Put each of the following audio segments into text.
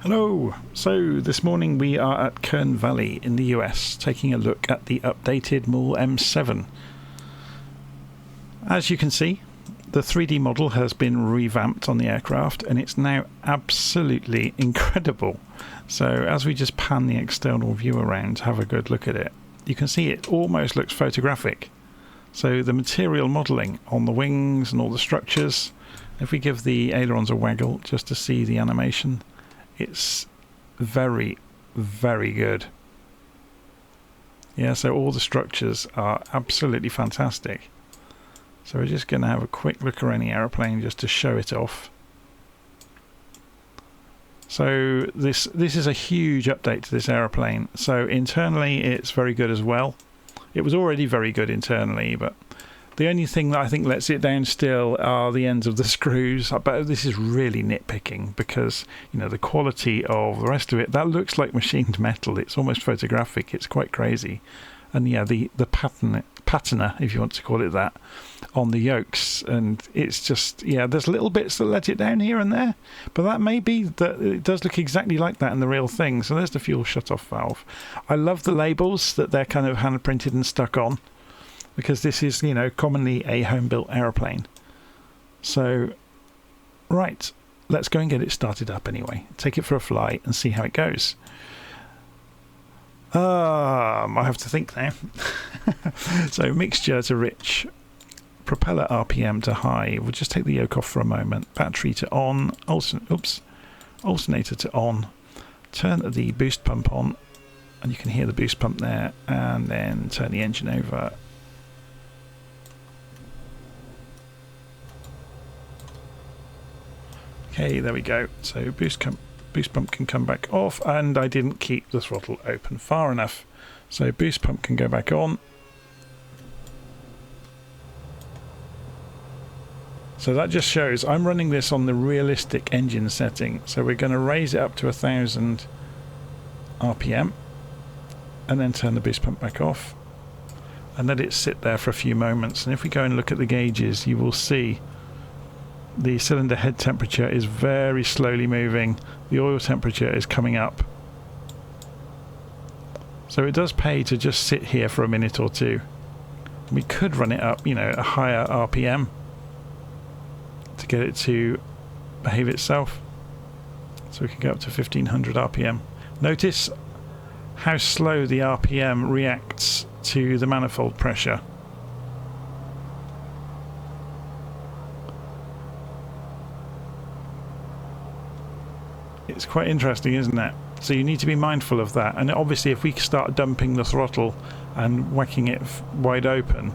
Hello! So this morning we are at Kern Valley in the US taking a look at the updated Maule M7. As you can see, the 3D model has been revamped on the aircraft and it's now absolutely incredible. So as we just pan the external view around to have a good look at it, you can see it almost looks photographic. So the material modelling on the wings and all the structures, if we give the ailerons a waggle just to see the animation, it's very, very good. Yeah, so all the structures are absolutely fantastic. So we're just going to have a quick look around the aeroplane just to show it off. So this is a huge update to this aeroplane. So internally it's very good as well. It was already very good internally, but the only thing that I think lets it down still are the ends of the screws. But this is really nitpicking because, you know, the quality of the rest of it, that looks like machined metal. It's almost photographic. It's quite crazy. And yeah, the patina, if you want to call it that, on the yokes, and it's just, yeah, there's little bits that let it down here and there, but that may be that it does look exactly like that in the real thing. So there's the fuel shut-off valve. I love the labels that they're kind of hand printed and stuck on, because this is, you know, commonly a home-built aeroplane. So, right, let's go and get it started up anyway. Take it for a fly and see how it goes. I have to think now. So, mixture to rich, propeller RPM to high. We'll just take the yoke off for a moment. Battery to on, alternator to on. Turn the boost pump on, and you can hear the boost pump there, and then turn the engine over. Okay, there we go. So boost pump can come back off, and I didn't keep the throttle open far enough. So boost pump can go back on. So that just shows I'm running this on the realistic engine setting. So we're going to raise it up to 1000 RPM and then turn the boost pump back off and let it sit there for a few moments. And if we go and look at the gauges, you will see the cylinder head temperature is very slowly moving. The oil temperature is coming up. So it does pay to just sit here for a minute or two. We could run it up, you know, a higher RPM to get it to behave itself. So we can go up to 1500 RPM. Notice how slow the RPM reacts to the manifold pressure. It's quite interesting, isn't it? So you need to be mindful of that. And obviously if we start dumping the throttle and whacking it wide open,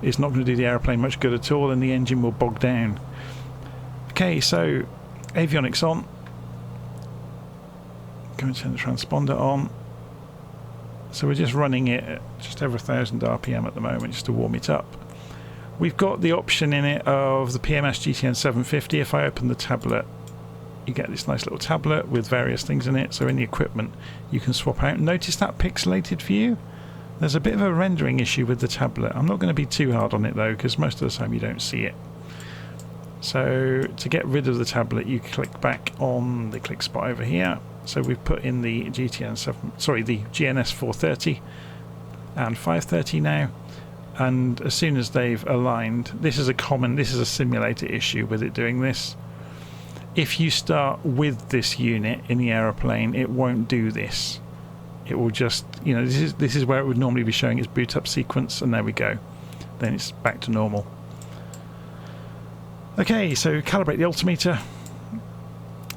it's not going to do the aeroplane much good at all, and the engine will bog down. Okay, so avionics on. Going to turn the transponder on. So we're just running it at just over 1000 RPM at the moment just to warm it up. We've got the option in it of the PMS GTN 750. If I open the tablet, you get this nice little tablet with various things in it. So in the equipment you can swap out. Notice that pixelated view? There's a bit of a rendering issue with the tablet. I'm not going to be too hard on it though, because most of the time you don't see it. So to get rid of the tablet, you click back on the click spot over here. So we've put in the the GNS 430 and 530 now. And as soon as they've aligned, this is a simulator issue with it doing this. If you start with this unit in the aeroplane, it won't do this. It will just, you know, this is where it would normally be showing its boot up sequence, and there we go. Then it's back to normal. Okay, so calibrate the altimeter.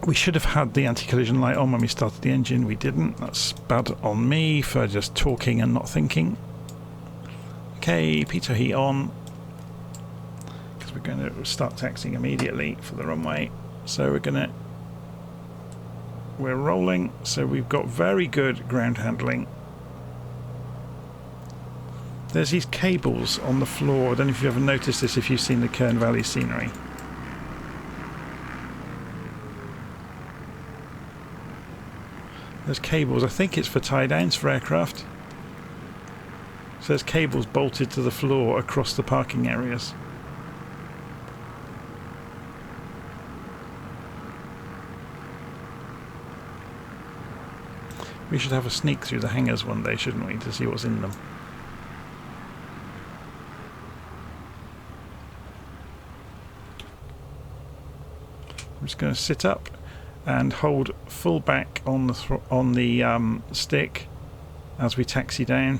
We should have had the anti-collision light on when we started the engine. We didn't. That's bad on me for just talking and not thinking. Okay, pitot heat on, because we're going to start taxiing immediately for the runway. So we're rolling, so we've got very good ground handling. There's these cables on the floor. I don't know if you've ever noticed this if you've seen the Kern Valley scenery. There's cables, I think it's for tie downs for aircraft. So there's cables bolted to the floor across the parking areas. We should have a sneak through the hangars one day, shouldn't we, to see what's in them. I'm just going to sit up and hold full back on the stick as we taxi down.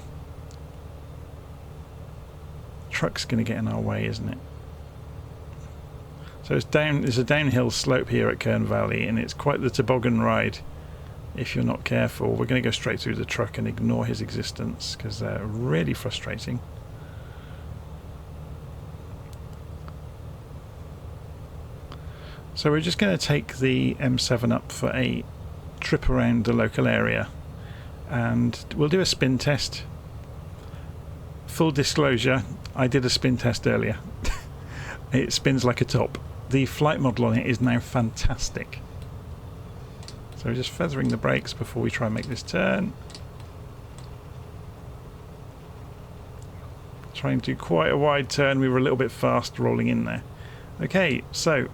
Truck's going to get in our way, isn't it? So there's a downhill slope here at Kern Valley, and it's quite the toboggan ride if you're not careful. We're going to go straight through the truck and ignore his existence because they're really frustrating. So we're just going to take the M7 up for a trip around the local area, and we'll do a spin test. Full disclosure, I did a spin test earlier. It spins like a top. The flight model on it is now fantastic. So we're just feathering the brakes before we try and make this turn. Trying to do quite a wide turn. We were a little bit fast rolling in there. Okay, so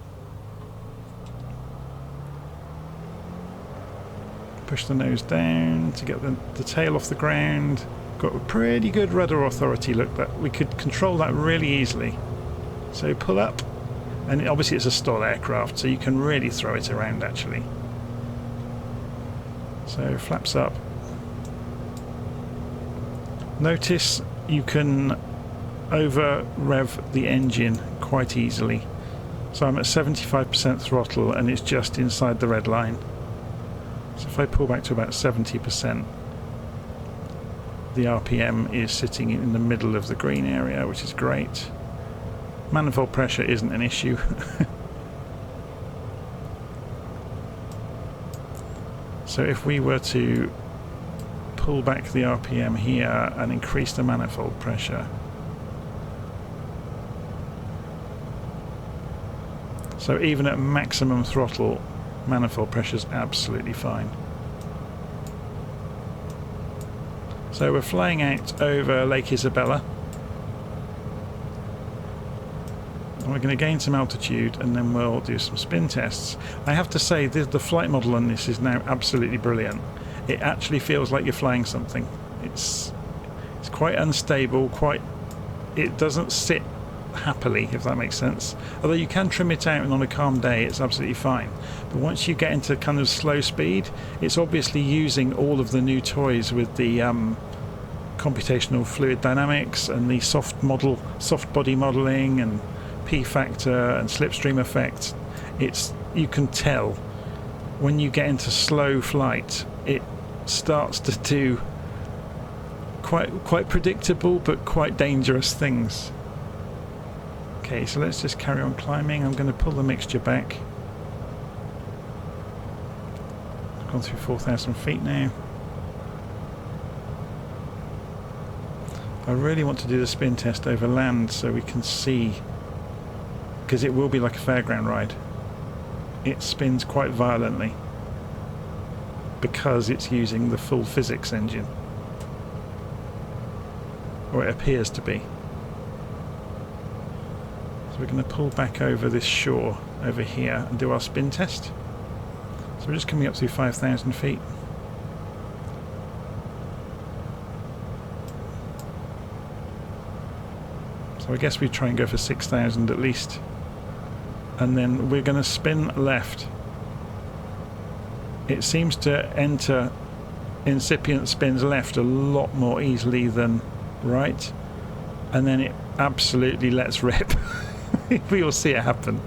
push the nose down to get the tail off the ground. Got a pretty good rudder authority. Look, that we could control that really easily. So pull up, and obviously it's a stall aircraft, so you can really throw it around actually. So flaps up. Notice you can over rev the engine quite easily. So I'm at 75% throttle and it's just inside the red line. So if I pull back to about 70%, the RPM is sitting in the middle of the green area, which is great. Manifold pressure isn't an issue. So if we were to pull back the RPM here and increase the manifold pressure, so even at maximum throttle, manifold pressure is absolutely fine. So we're flying out over Lake Isabella. And we're going to gain some altitude and then we'll do some spin tests. I have to say the flight model on this is now absolutely brilliant. It actually feels like you're flying something. It's quite unstable, it doesn't sit happily, if that makes sense. Although you can trim it out and on a calm day it's absolutely fine. But once you get into kind of slow speed, it's obviously using all of the new toys with the computational fluid dynamics and the soft body modelling and P factor and slipstream effect. You can tell when you get into slow flight it starts to do quite predictable but quite dangerous things. Okay, so let's just carry on climbing. I'm going to pull the mixture back. I've gone through 4,000 feet now. I really want to do the spin test over land so we can see, because it will be like a fairground ride. It spins quite violently because it's using the full physics engine, or it appears to be. So we're going to pull back over this shore over here and do our spin test. So we're just coming up through 5,000 feet. So I guess we try and go for 6,000 at least. And then we're going to spin left. It seems to enter incipient spins left a lot more easily than right. And then it absolutely lets rip. We will see it happen.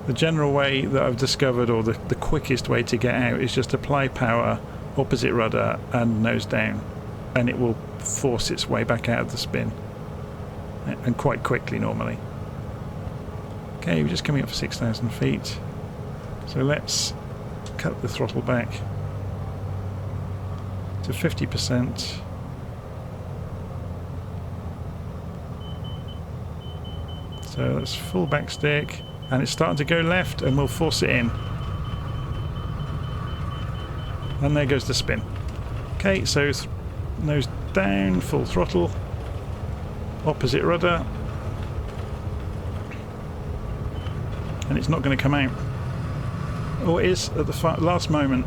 The general way that I've discovered, or the quickest way to get out, is just apply power, opposite rudder and nose down, and it will force its way back out of the spin, and quite quickly normally. Okay, we're just coming up for 6,000 feet, so let's cut the throttle back to 50%. So let's full back stick, and it's starting to go left, and we'll force it in. And there goes the spin. Okay, so nose down, full throttle, opposite rudder, and it's not going to come out. Or it is at the last moment.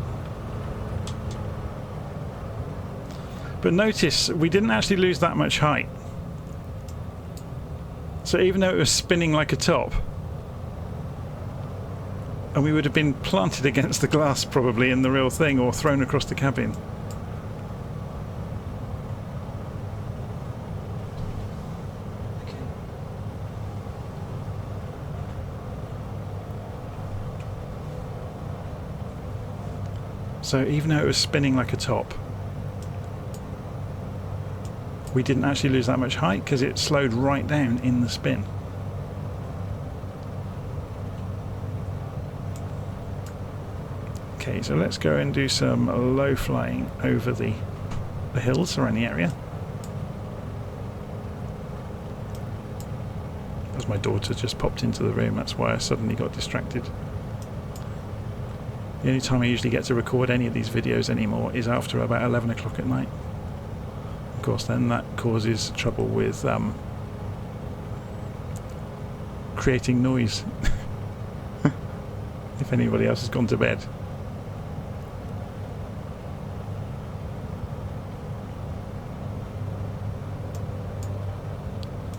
But notice, we didn't actually lose that much height. So even though it was spinning like a top, and we would have been planted against the glass probably in the real thing, or thrown across the cabin. So even though it was spinning like a top, we didn't actually lose that much height because it slowed right down in the spin. Okay, so let's go and do some low flying over the hills around the area. As my daughter just popped into the room, that's why I suddenly got distracted. The only time I usually get to record any of these videos anymore is after about 11 o'clock at night. Of course, then that causes trouble with creating noise if anybody else has gone to bed.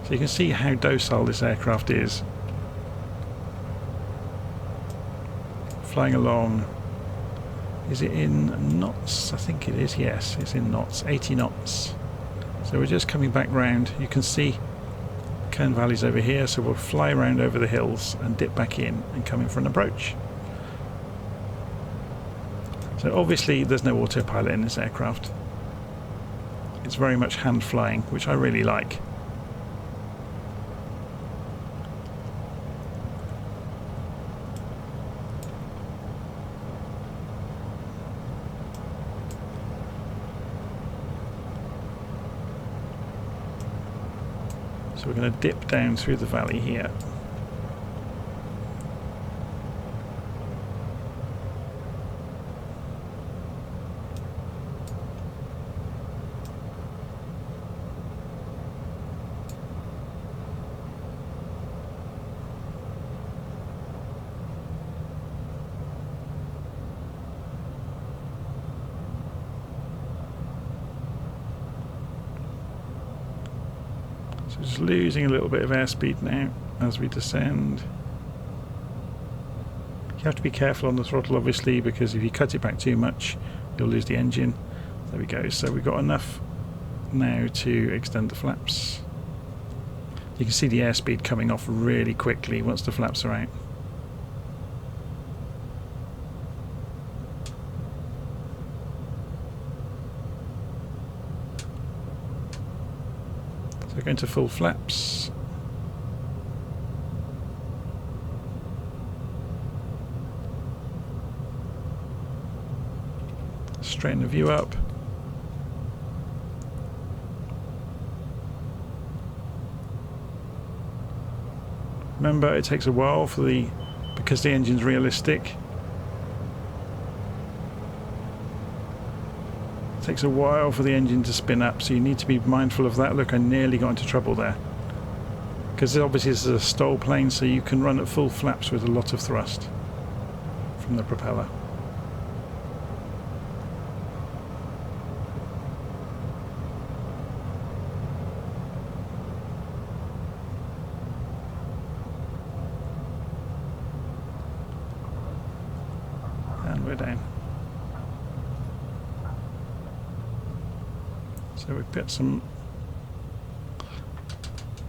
So you can see how docile this aircraft is. Flying along. Is it in knots? I think it is, yes, it's in knots, 80 knots. So we're just coming back round. You can see Kern Valley's over here, so we'll fly around over the hills and dip back in and come in for an approach. So obviously there's no autopilot in this aircraft. It's very much hand flying, which I really like. So we're going to dip down through the valley here. So just losing a little bit of airspeed now as we descend. You have to be careful on the throttle obviously, because if you cut it back too much you'll lose the engine. There we go, so we've got enough now to extend the flaps. You can see the airspeed coming off really quickly once the flaps are out. So going to full flaps. Straighten the view up. Remember, it takes a while because the engine's realistic. It takes a while for the engine to spin up, so you need to be mindful of that. Look, I nearly got into trouble there. Because obviously this is a STOL plane, so you can run at full flaps with a lot of thrust from the propeller. We're down. So we put some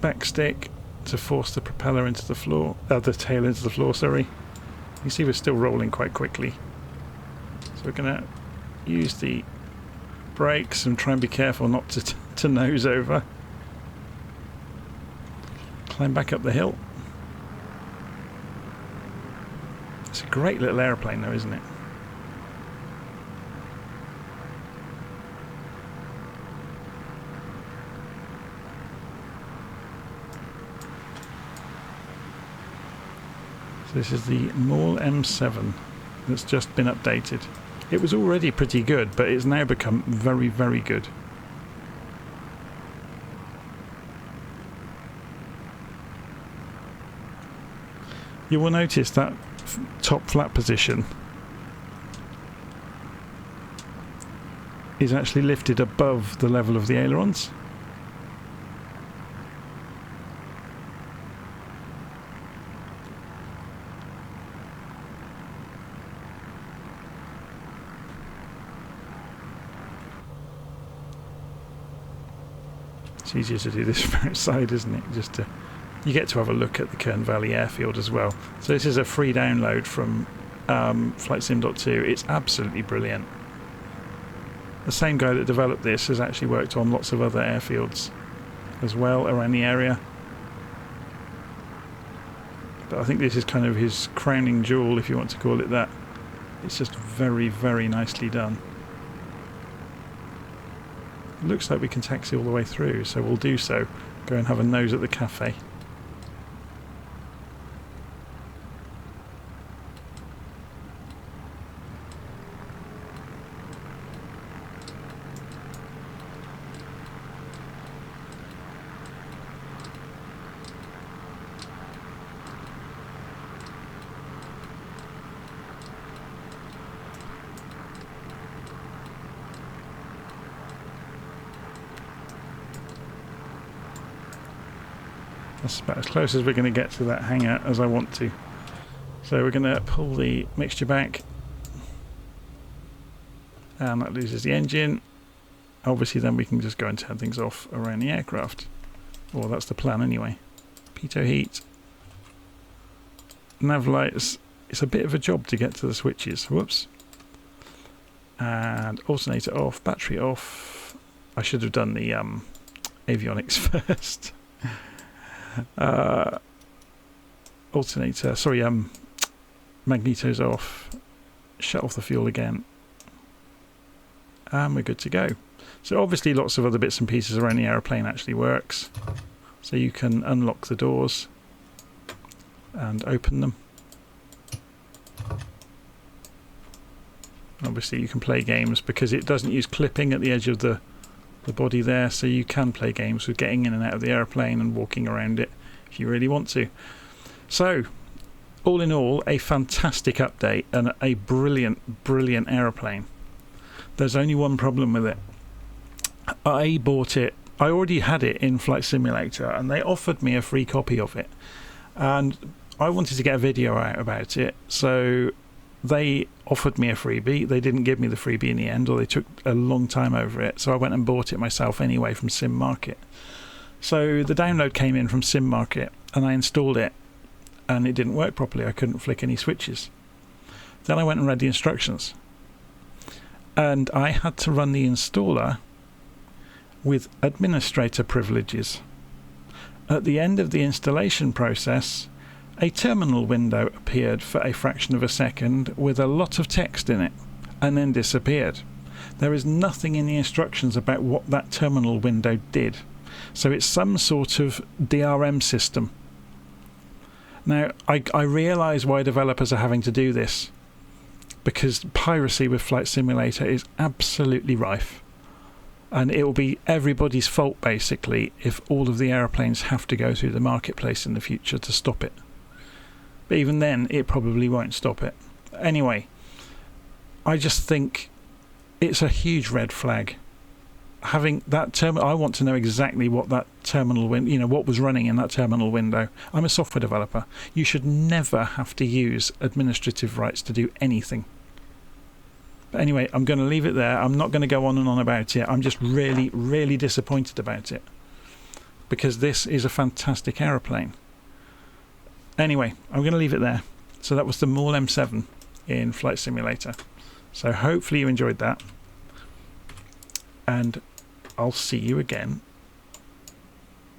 backstick to force the propeller into the floor, the tail into the floor, sorry. You see we're still rolling quite quickly. So we're going to use the brakes and try and be careful not to nose over. Climb back up the hill. It's a great little airplane though, isn't it? So this is the Maule M7 that's just been updated. It was already pretty good, but it's now become very, very good. you will notice that top flat position is actually lifted above the level of the ailerons. It's easier to do this from outside, isn't it? You get to have a look at the Kern Valley airfield as well. So this is a free download from FlightSim.2. It's absolutely brilliant. The same guy that developed this has actually worked on lots of other airfields as well around the area. But I think this is kind of his crowning jewel, if you want to call it that. It's just very, very nicely done. It looks like we can taxi all the way through, so we'll do so. Go and have a nose at the cafe. That's about as close as we're going to get to that hangar as I want to. So we're going to pull the mixture back, and that loses the engine. Obviously then we can just go and turn things off around the aircraft. Well, that's the plan anyway. Pitot heat. Nav lights. It's a bit of a job to get to the switches. Whoops. And alternator off, battery off. I should have done the avionics first. Alternator, sorry, magneto's off, shut off the fuel again, and we're good to go. So obviously lots of other bits and pieces around the aeroplane actually works. So you can unlock the doors and open them. Obviously you can play games because it doesn't use clipping at the edge of the body there, so you can play games with getting in and out of the aeroplane and walking around it if you really want to. So all in all, a fantastic update and a brilliant aeroplane. There's only one problem with it. I bought it, I already had it in Flight Simulator, and they offered me a free copy of it, and I wanted to get a video out about it, so they offered me a freebie. They didn't give me the freebie in the end, or they took a long time over it, so I went and bought it myself anyway from Sim Market. So the download came in from Sim Market and I installed it, and it didn't work properly. I couldn't flick any switches. Then I went and read the instructions, and I had to run the installer with administrator privileges. At the end of the installation process, a terminal window appeared for a fraction of a second with a lot of text in it, and then disappeared. There is nothing in the instructions about what that terminal window did, so it's some sort of DRM system. Now, I realise why developers are having to do this, because piracy with Flight Simulator is absolutely rife, and it will be everybody's fault basically if all of the aeroplanes have to go through the marketplace in the future to stop it. But even then, it probably won't stop it. Anyway, I just think it's a huge red flag. Having that terminal, I want to know exactly what that terminal what was running in that terminal window. I'm a software developer. You should never have to use administrative rights to do anything. But anyway, I'm going to leave it there. I'm not going to go on and on about it. I'm just really, really disappointed about it, because this is a fantastic aeroplane. Anyway, I'm going to leave it there. So that was the Maule M7 in Flight Simulator. So hopefully you enjoyed that. And I'll see you again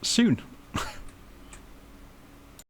soon.